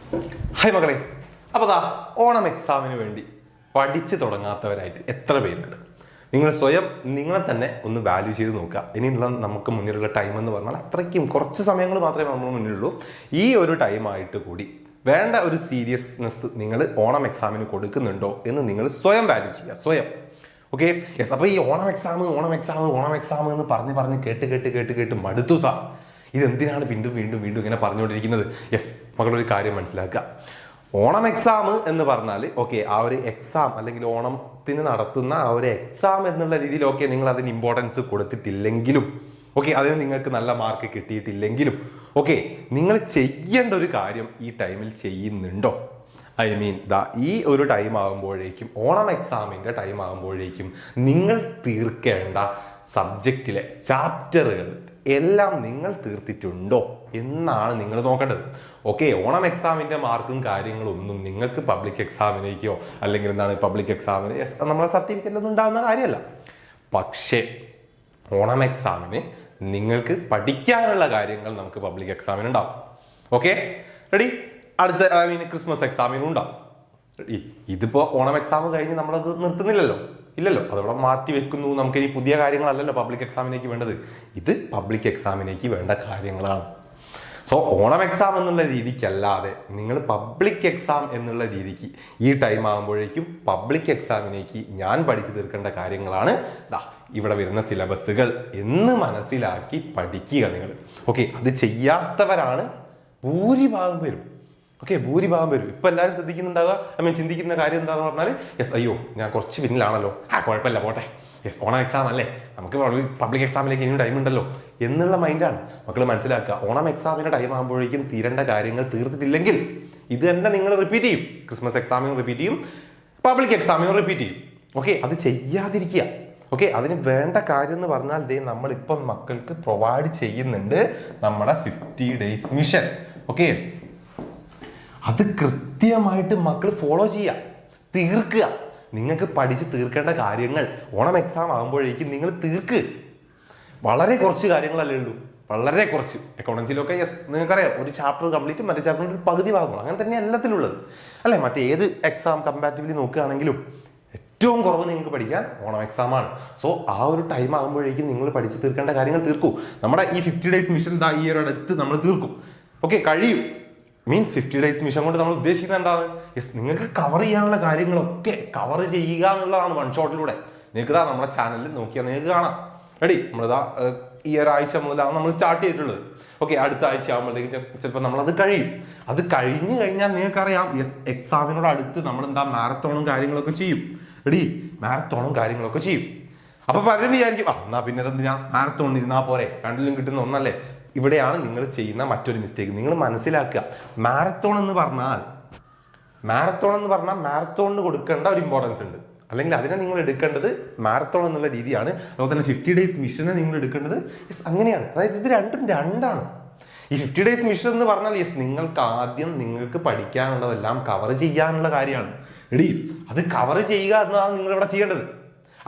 Hi മക്കളെ, അപ്പോൾ ഓണം എക്സാമിന് വേണ്ടി പഠിച്ചു തുടങ്ങാത്തവരായിട്ട് എത്ര പേരുണ്ട്? നിങ്ങൾ സ്വയം നിങ്ങളെ തന്നെ ഒന്ന് വാല്യൂ ചെയ്ത് നോക്കുക. ഇനിയുള്ള നമുക്ക് മുന്നിലുള്ള ടൈം എന്ന് പറഞ്ഞാൽ അത്രയ്ക്കും കുറച്ച് സമയങ്ങൾ മാത്രമേ നമ്മൾ മുന്നിലുള്ളൂ. ഈ ഒരു ടൈമായിട്ട് കൂടി വേണ്ട ഒരു സീരിയസ്നെസ് നിങ്ങൾ ഓണം എക്സാമിന് കൊടുക്കുന്നുണ്ടോ എന്ന് നിങ്ങൾ സ്വയം വാല്യൂ ചെയ്യുക, സ്വയം. Okay, yes. അപ്പോൾ ഈ ഓണം എക്സാം എന്ന് പറഞ്ഞ് കേട്ട് മടുത്തു സാർ. ഇതെന്തിനാണ് വീണ്ടും ഇങ്ങനെ പറഞ്ഞുകൊണ്ടിരിക്കുന്നത്? യെസ്, മകളൊരു കാര്യം മനസ്സിലാക്കുക. ഓണം എക്സാം എന്ന് പറഞ്ഞാൽ ഓക്കെ, ആ ഒരു എക്സാം അല്ലെങ്കിൽ ഓണത്തിന് നടത്തുന്ന ആ ഒരു എക്സാം എന്നുള്ള രീതിയിൽ ഓക്കെ നിങ്ങൾ അതിന് ഇമ്പോർട്ടൻസ് കൊടുത്തിട്ടില്ലെങ്കിലും ഓക്കെ, അതിന് നിങ്ങൾക്ക് നല്ല മാർക്ക് കിട്ടിയിട്ടില്ലെങ്കിലും ഓക്കെ, നിങ്ങൾ ചെയ്യേണ്ട ഒരു കാര്യം ഈ ടൈമിൽ ചെയ്യുന്നുണ്ടോ? ഐ മീൻ ഈ ഒരു ടൈം ആകുമ്പോഴേക്കും, ഓണം എക്സാമിൻ്റെ ടൈം ആകുമ്പോഴേക്കും നിങ്ങൾ തീർക്കേണ്ട സബ്ജക്റ്റിലെ ചാപ്റ്ററുകൾ എല്ലാം നിങ്ങൾ തീർത്തിട്ടുണ്ടോ എന്നാണ് നിങ്ങൾ നോക്കേണ്ടത്. ഓക്കെ, ഓണം എക്സാമിൻ്റെ മാർക്കും കാര്യങ്ങളൊന്നും നിങ്ങൾക്ക് പബ്ലിക് എക്സാമിനേക്കോ അല്ലെങ്കിൽ പബ്ലിക് എക്സാമിന് നമ്മളെ സർട്ടിഫിക്കറ്റിലൊന്നും ഉണ്ടാകുന്ന കാര്യമല്ല. പക്ഷേ ഓണം എക്സാമിന് നിങ്ങൾക്ക് പഠിക്കാനുള്ള കാര്യങ്ങൾ നമുക്ക് പബ്ലിക് എക്സാമിന് ഉണ്ടാവും. Okay, ready? അടുത്ത ക്രിസ്മസ് എക്സാമിനും ഉണ്ടാവും. ഇതിപ്പോൾ ഓണം എക്സാം കഴിഞ്ഞ് നമ്മളത് നിർത്തുന്നില്ലല്ലോ, ഇല്ലല്ലോ, അതവിടെ മാറ്റി വെക്കുന്നു. നമുക്ക് ഇനി പുതിയ കാര്യങ്ങളല്ലല്ലോ പബ്ലിക് എക്സാമിനേക്ക് വേണ്ടത്. ഇത് പബ്ലിക് എക്സാമിനേക്ക് വേണ്ട കാര്യങ്ങളാണ്. സോ ഓണം എക്സാം എന്നുള്ള രീതിക്കല്ലാതെ നിങ്ങൾ പബ്ലിക് എക്സാം എന്നുള്ള രീതിക്ക് ഈ ടൈം ആകുമ്പോഴേക്കും പബ്ലിക് എക്സാമിനേക്ക് ഞാൻ പഠിച്ചു തീർക്കേണ്ട കാര്യങ്ങളാണ് ഇവിടെ വരുന്ന സിലബസുകൾ എന്ന് മനസ്സിലാക്കി പഠിക്കുക നിങ്ങൾ. ഓക്കെ, അത് ചെയ്യാത്തവരാണ് ഭൂരിഭാഗം പേരും. ഓക്കെ, ഭൂരിഭാഗം പേരും ഇപ്പം എല്ലാവരും ശ്രദ്ധിക്കുന്നുണ്ടാവുക, ചിന്തിക്കുന്ന കാര്യം എന്താണെന്ന് പറഞ്ഞാൽ യെസ്, അയ്യോ ഞാൻ കുറച്ച് പിന്നിലാണല്ലോ, കുഴപ്പമില്ല പോട്ടെ, യെസ് ഓണം എക്സാം അല്ലേ, നമുക്ക് പബ്ലിക് എക്സാമിലേക്ക് ഇനിയും ടൈം ഉണ്ടല്ലോ എന്നുള്ള മൈൻഡാണ്. മക്കൾ മനസ്സിലാക്കുക, ഓണം എക്സാമിൻ്റെ ടൈം ആകുമ്പോഴേക്കും തീരേണ്ട കാര്യങ്ങൾ തീർത്തിട്ടില്ലെങ്കിൽ ഇത് തന്നെ നിങ്ങൾ റിപ്പീറ്റ് ചെയ്യും. ക്രിസ്മസ് എക്സാമിനും റിപ്പീറ്റ് ചെയ്യും, പബ്ലിക് എക്സാമിനും റിപ്പീറ്റ് ചെയ്യും. ഓക്കെ, അത് ചെയ്യാതിരിക്കുക. ഓക്കെ, അതിന് വേണ്ട കാര്യം എന്ന് പറഞ്ഞാൽ നമ്മളിപ്പം മക്കൾക്ക് പ്രൊവൈഡ് ചെയ്യുന്നുണ്ട് നമ്മുടെ 50 days മിഷൻ. ഓക്കെ, അത് കൃത്യമായിട്ട് മക്കൾ ഫോളോ ചെയ്യുക, തീർക്കുക. നിങ്ങൾക്ക് പഠിച്ച് തീർക്കേണ്ട കാര്യങ്ങൾ ഓണം എക്സാം ആകുമ്പോഴേക്കും നിങ്ങൾ തീർക്ക്. വളരെ കുറച്ച് കാര്യങ്ങളല്ലേ ഉള്ളൂ, വളരെ കുറച്ച്. അക്കൗണ്ടൻസിലൊക്കെ യെസ് നിങ്ങൾക്കറിയാം, ഒരു ചാപ്റ്റർ കംപ്ലീറ്റ് മറ്റേ ചാപ്റ്ററിൽ ഒരു പകുതി ഭാഗങ്ങൾ, അങ്ങനെ തന്നെ എല്ലാത്തിലുള്ളത് അല്ലേ. മറ്റേത് എക്സാം കമ്പാരിറ്റീവ്ലി നോക്കുകയാണെങ്കിലും ഏറ്റവും കുറവ് നിങ്ങൾക്ക് പഠിക്കാൻ ഓണം എക്സാമാണ്. സോ ആ ഒരു ടൈം ആകുമ്പോഴേക്കും നിങ്ങൾ പഠിച്ച് തീർക്കേണ്ട കാര്യങ്ങൾ തീർക്കൂ. നമ്മുടെ ഈ 50 days മിഷൻ ഈ ഒരു അടുത്ത് നമ്മൾ തീർക്കും. ഓക്കെ, കഴിയും. മീൻസ് 50 days മിഷൻ കൊണ്ട് നമ്മൾ ഉദ്ദേശിക്കുന്നത് എന്താണ്? യെസ്, നിങ്ങൾക്ക് കവർ ചെയ്യാനുള്ള കാര്യങ്ങളൊക്കെ കവർ ചെയ്യുക എന്നുള്ളതാണ് വൺ ഷോട്ടിലൂടെ. നിങ്ങൾക്ക് നമ്മുടെ ചാനലിൽ നോക്കിയാൽ നിങ്ങൾക്ക് കാണാം. റെഡി? നമ്മളിതാ ഈ ഒരാഴ്ച മുതലാണ് നമ്മൾ സ്റ്റാർട്ട് ചെയ്തിട്ടുള്ളത്. ഓക്കെ, അടുത്ത ആഴ്ച ആകുമ്പോഴത്തേക്ക് ചിലപ്പോൾ നമ്മളത് കഴിയും. അത് കഴിഞ്ഞ് കഴിഞ്ഞാൽ നിങ്ങൾക്കറിയാം യെസ്, എക്സാമിനോട് അടുത്ത് നമ്മൾ മാരത്തോണും കാര്യങ്ങളൊക്കെ ചെയ്യും. റെഡി? മാരത്തോണും കാര്യങ്ങളൊക്കെ ചെയ്യും. അപ്പോൾ പലരും വിചാരിക്കും എന്നാ പിന്നെ എന്തിനാ മാരത്തോണിൽ ഇരുന്നാൽ പോരെ, രണ്ടിലും കിട്ടുന്ന ഒന്നല്ലേ. ഇവിടെയാണ് നിങ്ങൾ ചെയ്യുന്ന മറ്റൊരു മിസ്റ്റേക്ക്. നിങ്ങൾ മനസ്സിലാക്കുക, മാരത്തോൺ എന്ന് പറഞ്ഞാൽ മാരത്തോണിന് കൊടുക്കേണ്ട ഒരു ഇമ്പോർട്ടൻസ് ഉണ്ട്, അല്ലെങ്കിൽ അതിനെ നിങ്ങൾ എടുക്കേണ്ടത് മാരത്തോൺ എന്നുള്ള രീതിയാണ്. അതുപോലെ തന്നെ 50 days മിഷനെ നിങ്ങൾ എടുക്കേണ്ടത് യെസ് അങ്ങനെയാണ്. അതായത് ഇത് രണ്ടാണ്. ഈ 50 days മിഷൻ എന്ന് പറഞ്ഞാൽ യെസ്, നിങ്ങൾക്ക് ആദ്യം നിങ്ങൾക്ക് പഠിക്കാനുള്ളതെല്ലാം കവർ ചെയ്യാനുള്ള കാര്യമാണ്. റെഡി? അത് കവർ ചെയ്യുക എന്നതാണ് നിങ്ങൾ ഇവിടെ ചെയ്യേണ്ടത്.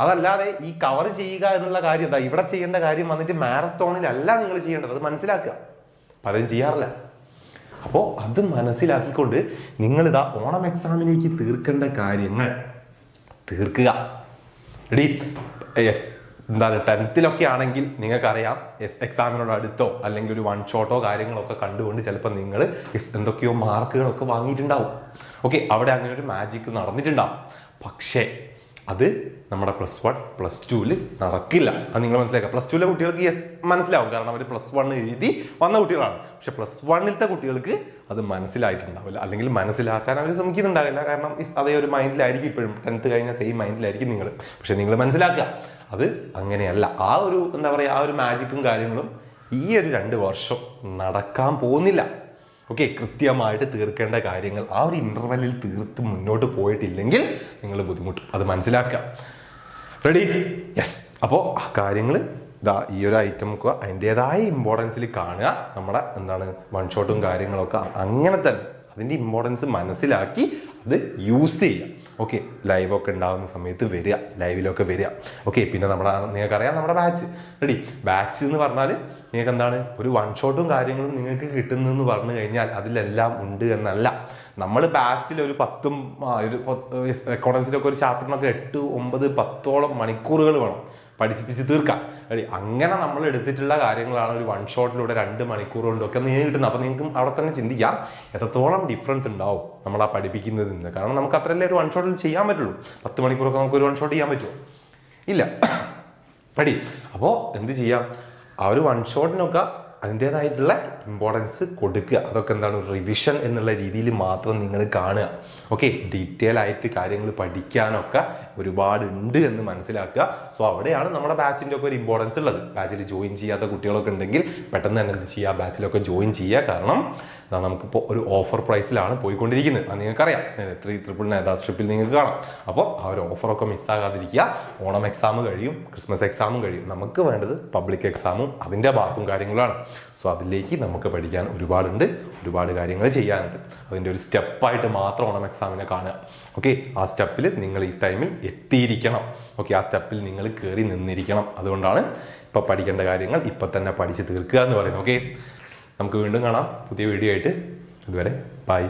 അതല്ലാതെ ഈ കവർ ചെയ്യുക എന്നുള്ള കാര്യം ഇവിടെ ചെയ്യേണ്ട കാര്യം വന്നിട്ട് മാരത്തോണിലല്ല നിങ്ങൾ ചെയ്യേണ്ടത്. അത് മനസ്സിലാക്കുക, പലരും ചെയ്യാറില്ല. അപ്പോൾ അത് മനസ്സിലാക്കിക്കൊണ്ട് നിങ്ങളിതാ ഓണം എക്സാമിലേക്ക് തീർക്കേണ്ട കാര്യങ്ങൾ തീർക്കുക. റെഡി? യെസ്, 10th ആണെങ്കിൽ നിങ്ങൾക്കറിയാം യെസ്, എക്സാമിനോട് അടുത്തോ അല്ലെങ്കിൽ ഒരു വൺ ഷോട്ടോ കാര്യങ്ങളൊക്കെ കണ്ടുകൊണ്ട് ചിലപ്പോൾ നിങ്ങൾ യെസ് എന്തൊക്കെയോ മാർക്കുകളൊക്കെ വാങ്ങിയിട്ടുണ്ടാവും. ഓക്കെ, അവിടെ അങ്ങനെ ഒരു മാജിക് നടന്നിട്ടുണ്ടാവും. പക്ഷേ അത് നമ്മുടെ +1 +2 നടക്കില്ല. അത് നിങ്ങൾ മനസ്സിലാക്കുക. +2 കുട്ടികൾക്ക് യെസ് മനസ്സിലാവും, കാരണം അവർ +1 എഴുതി വന്ന കുട്ടികളാണ്. പക്ഷെ +1 കുട്ടികൾക്ക് അത് മനസ്സിലായിട്ടുണ്ടാവില്ല, അല്ലെങ്കിൽ മനസ്സിലാക്കാൻ അവർ ശ്രമിക്കുന്നുണ്ടാവില്ല. കാരണം അതേ ഒരു മൈൻഡിലായിരിക്കും ഇപ്പോഴും, 10th കഴിഞ്ഞ സെയിം മൈൻഡിലായിരിക്കും നിങ്ങൾ. പക്ഷെ നിങ്ങൾ മനസ്സിലാക്കുക, അത് അങ്ങനെയല്ല. ആ ഒരു ആ ഒരു മാജിക്കും കാര്യങ്ങളും ഈ ഒരു 2 വർഷം നടക്കാൻ പോകുന്നില്ല. ഓക്കെ, കൃത്യമായിട്ട് തീർക്കേണ്ട കാര്യങ്ങൾ ആ ഒരു ഇന്റർവെല്ലിൽ തീർത്ത് മുന്നോട്ട് പോയിട്ടില്ലെങ്കിൽ നിങ്ങൾ ബുദ്ധിമുട്ടും. അത് മനസ്സിലാക്കുക. റെഡി? യെസ്. അപ്പോൾ ആ കാര്യങ്ങൾ ഈ ഒരു ഐറ്റം ഒക്കെ അതിൻ്റെതായ ഇമ്പോർട്ടൻസിൽ കാണുക. നമ്മുടെ വൺ ഷോട്ടും കാര്യങ്ങളൊക്കെ അങ്ങനെ തന്നെ അതിൻ്റെ ഇമ്പോർട്ടൻസ് മനസ്സിലാക്കി അത് യൂസ് ചെയ്യുക. ഓക്കെ, ലൈവൊക്കെ ഉണ്ടാകുന്ന സമയത്ത് വരിക, ലൈവിലൊക്കെ വരിക. ഓക്കെ, പിന്നെ നിങ്ങൾക്കറിയാം നമ്മുടെ ബാച്ച് റെഡി. ബാച്ച് എന്ന് പറഞ്ഞാൽ നിങ്ങൾക്ക് എന്താണ്, ഒരു വൺ ഷോട്ടും കാര്യങ്ങളും നിങ്ങൾക്ക് കിട്ടുന്നതെന്ന് പറഞ്ഞു കഴിഞ്ഞാൽ അതിലെല്ലാം ഉണ്ട് എന്നല്ല. നമ്മൾ ബാച്ചിൽ ഒരു 10 അക്കൗണ്ടൻസിലൊക്കെ ഒരു ചാപ്റ്ററിനൊക്കെ 8, 9, 10ഓളം മണിക്കൂറുകൾ വേണം പഠിപ്പിച്ച് തീർക്കാം. അങ്ങനെ നമ്മൾ എടുത്തിട്ടുള്ള കാര്യങ്ങളാണ് ഒരു വൺ ഷോട്ടിലൂടെ 2 മണിക്കൂർ കൊണ്ടൊക്കെ നിങ്ങൾക്ക് കിട്ടുന്നത്. അപ്പം നിങ്ങൾക്ക് അവിടെ തന്നെ ചിന്തിക്കാം എത്രത്തോളം ഡിഫറൻസ് ഉണ്ടാവും നമ്മൾ ആ പഠിപ്പിക്കുന്നതിൽ നിന്ന്. കാരണം നമുക്ക് അത്രയല്ലേ ഒരു വൺ ഷോട്ടിൽ ചെയ്യാൻ പറ്റുള്ളൂ. 10 മണിക്കൂറൊക്കെ നമുക്ക് ഒരു വൺ ഷോട്ട് ചെയ്യാൻ പറ്റുമോ? ഇല്ല. അപ്പോൾ എന്ത് ചെയ്യാം, ആ ഒരു വൺ ഷോട്ടിനൊക്കെ അതിൻ്റേതായിട്ടുള്ള ഇമ്പോർട്ടൻസ് കൊടുക്കുക. അതൊക്കെ എന്താണ്, റിവിഷൻ എന്നുള്ള രീതിയിൽ മാത്രം നിങ്ങൾ കാണുക. ഓക്കെ, ഡീറ്റെയിൽ ആയിട്ട് കാര്യങ്ങൾ പഠിക്കാനൊക്കെ ഒരുപാട് ഉണ്ട് എന്ന് മനസ്സിലാക്കുക. സോ അവിടെയാണ് നമ്മുടെ ബാച്ചിൻ്റെ ഒക്കെ ഒരു ഇമ്പോർട്ടൻസ് ഉള്ളത്. ബാച്ചിൽ ജോയിൻ ചെയ്യാത്ത കുട്ടികളൊക്കെ ഉണ്ടെങ്കിൽ പെട്ടെന്ന് തന്നെ എന്ത് ചെയ്യുക, ബാച്ചിലൊക്കെ ജോയിൻ ചെയ്യുക. കാരണം നമുക്കിപ്പോൾ ഒരു ഓഫർ പ്രൈസിലാണ് പോയിക്കൊണ്ടിരിക്കുന്നത്. അത് നിങ്ങൾക്കറിയാം, 3,999 യഥാസ് ട്രിപ്പിൽ നിങ്ങൾക്ക് കാണാം. അപ്പോൾ ആ ഒരു ഓഫറൊക്കെ മിസ്സാകാതിരിക്കുക. ഓണം എക്സാം കഴിയും, ക്രിസ്മസ് എക്സാമും കഴിയും. നമുക്ക് വേണ്ടത് പബ്ലിക് എക്സാമും അതിൻ്റെ മാർക്കും കാര്യങ്ങളാണ്. സോ അതിലേക്ക് നമുക്ക് പഠിക്കാൻ ഒരുപാടുണ്ട്, ഒരുപാട് കാര്യങ്ങൾ ചെയ്യാനുണ്ട്. അതിൻ്റെ ഒരു സ്റ്റെപ്പായിട്ട് മാത്രം ഓണം എക്സാമിനെ കാണുക. ഓക്കെ, ആ സ്റ്റെപ്പിൽ നിങ്ങൾ ഈ ടൈമിൽ എത്തിയിരിക്കണം. ഓക്കെ, ആ സ്റ്റെപ്പിൽ നിങ്ങൾ കയറി നിന്നിരിക്കണം. അതുകൊണ്ടാണ് ഇപ്പം പഠിക്കേണ്ട കാര്യങ്ങൾ ഇപ്പം തന്നെ പഠിച്ച് തീർക്കുക എന്ന് പറയുന്നത്. ഓക്കെ, നമുക്ക് വീണ്ടും കാണാം പുതിയ വീഡിയോ ആയിട്ട്. ഇതുവരെ ബൈ.